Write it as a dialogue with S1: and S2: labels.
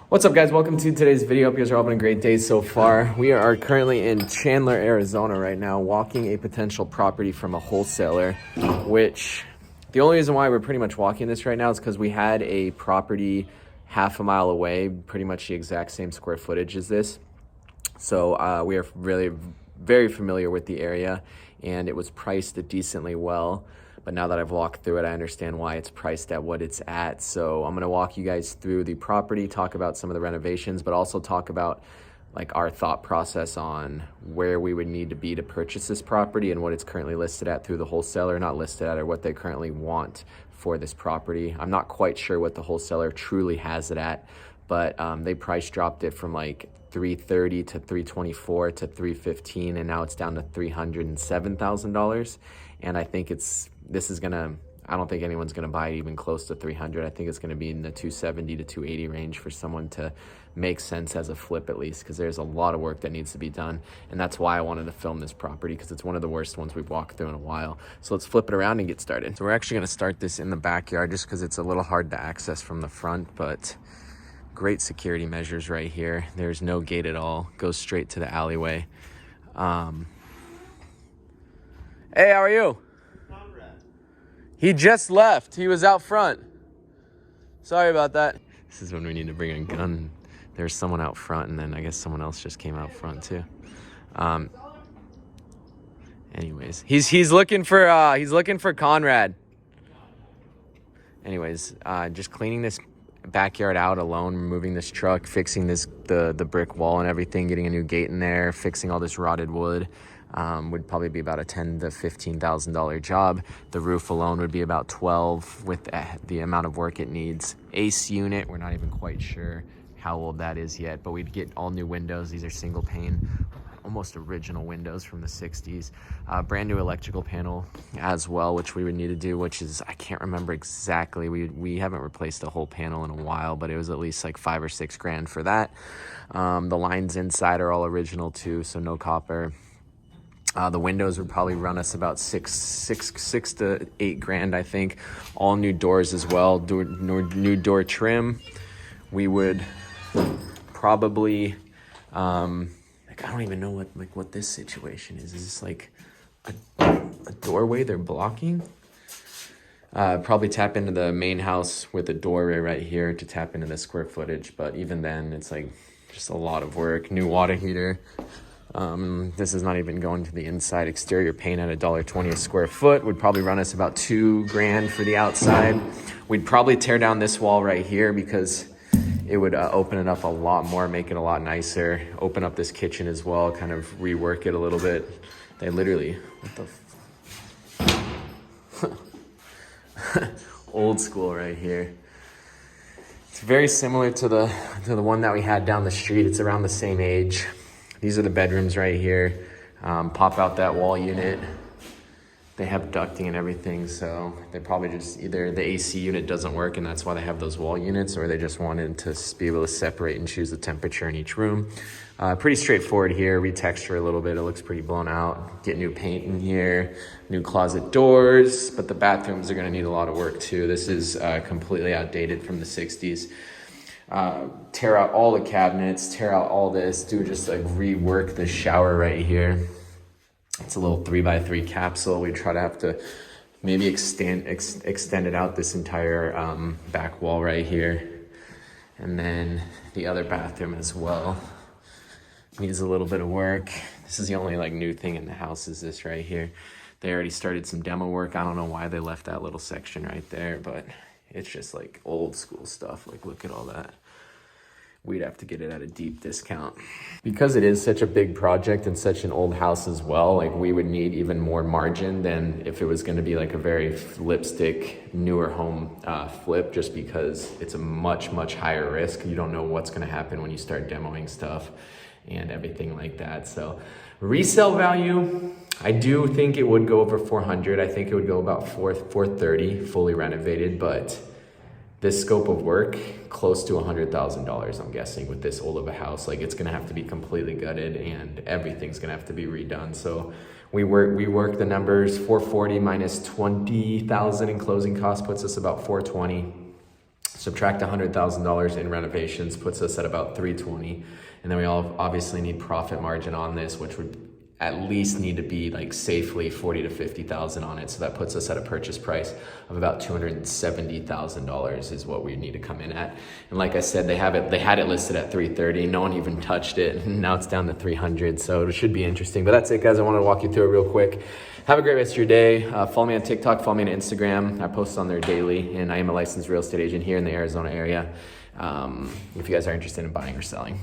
S1: What's up, guys? Welcome to today's video. Hope you guys are all having a great day so far. We are currently in Chandler, Arizona right now, walking a potential property from a wholesaler, which the only reason why we're pretty much walking this right now is because we had a property half a mile away, pretty much the exact same square footage as this. So we are really very familiar with the area, and it was priced decently well. But now that I've walked through it, I understand why it's priced at what it's at. So I'm gonna walk you guys through the property, talk about some of the renovations, but also talk about like our thought process on where we would need to be to purchase this property and what it's currently listed at through the wholesaler, not listed at, or what they currently want for this property. I'm not quite sure what the wholesaler truly has it at, but they price dropped it from like $330 to $324 to $315, and now it's down to $307,000. And I think I don't think anyone's gonna buy it even close to 300. I think it's gonna be in the 270 to 280 range for someone to make sense as a flip, at least, because there's a lot of work that needs to be done. And that's why I wanted to film this property, because it's one of the worst ones we've walked through in a while. So let's flip it around and get started. So we're actually gonna start this in the backyard just because it's a little hard to access from the front, but great security measures right here. There's no gate at all, goes straight to the alleyway. Hey, how are you? He just left. He was out front. Sorry about that. This is when we need to bring a gun. There's someone out front, and then I guess someone else just came out front too. Anyways, he's looking for Conrad. Anyways, just cleaning this backyard out alone, removing this truck, fixing the brick wall and everything, getting a new gate in there, fixing all this rotted wood. Would probably be about a $10,000 to $15,000 job. The roof alone would be about 12 with the amount of work it needs. AC unit, we're not even quite sure how old that is yet, but we'd get all new windows. These are single pane, almost original windows from the 60s. Brand new electrical panel as well, which we would need to do, which is, I can't remember exactly. We haven't replaced a whole panel in a while, but it was at least like $5 or $6 grand for that. The lines inside are all original too, so no copper. The windows would probably run us about six to $8 grand, I think. All new doors as well, new door trim. We would probably, I don't even know what this situation is. Is this like a doorway they're blocking? Probably tap into the main house with a doorway right here to tap into the square footage. But even then, it's like just a lot of work. New water heater. This is not even going to the inside. Exterior paint at $1.20 a square foot would probably run us about $2 grand for the outside. We'd probably tear down this wall right here because it would open it up a lot more, make it a lot nicer. Open up this kitchen as well, kind of rework it a little bit. They literally, old school right here. It's very similar to the one that we had down the street. It's around the same age. These are the bedrooms right here. Pop out that wall unit. They have ducting and everything, so they probably just either the AC unit doesn't work and that's why they have those wall units, or they just wanted to be able to separate and choose the temperature in each room. Pretty straightforward here. Retexture a little bit. It looks pretty blown out. Get new paint in here, new closet doors, but the bathrooms are gonna need a lot of work too. This is completely outdated from the 60s. Tear out all the cabinets, tear out all this, just like rework the shower right here. It's a little 3x3 capsule. We try to have to maybe extend it out this entire back wall right here. And then the other bathroom as well needs a little bit of work. This is the only like new thing in the house, is this right here. They already started some demo work. I don't know why they left that little section right there, but it's just like old school stuff. Like, look at all that. We'd have to get it at a deep discount. Because it is such a big project and such an old house as well, like we would need even more margin than if it was gonna be like a very lipstick, newer home flip, just because it's a much, much higher risk. You don't know what's gonna happen when you start demoing stuff and everything like that. So resale value, I do think it would go over 400. I think it would go about 430 fully renovated, but this scope of work, close to $100,000, I'm guessing, with this old of a house. Like, it's gonna have to be completely gutted and everything's gonna have to be redone. So we work the numbers. 440 minus 20,000 in closing costs puts us about 420. Subtract $100,000 in renovations, puts us at about 320. And then we all obviously need profit margin on this, which would at least need to be like safely 40 to 50,000 on it. So that puts us at a purchase price of about $270,000 is what we need to come in at. And like I said, they had it listed at 330. No one even touched it. And now it's down to 300. So it should be interesting. But that's it, guys. I wanted to walk you through it real quick. Have a great rest of your day. Follow me on TikTok, follow me on Instagram. I post on there daily, and I am a licensed real estate agent here in the Arizona area. If you guys are interested in buying or selling.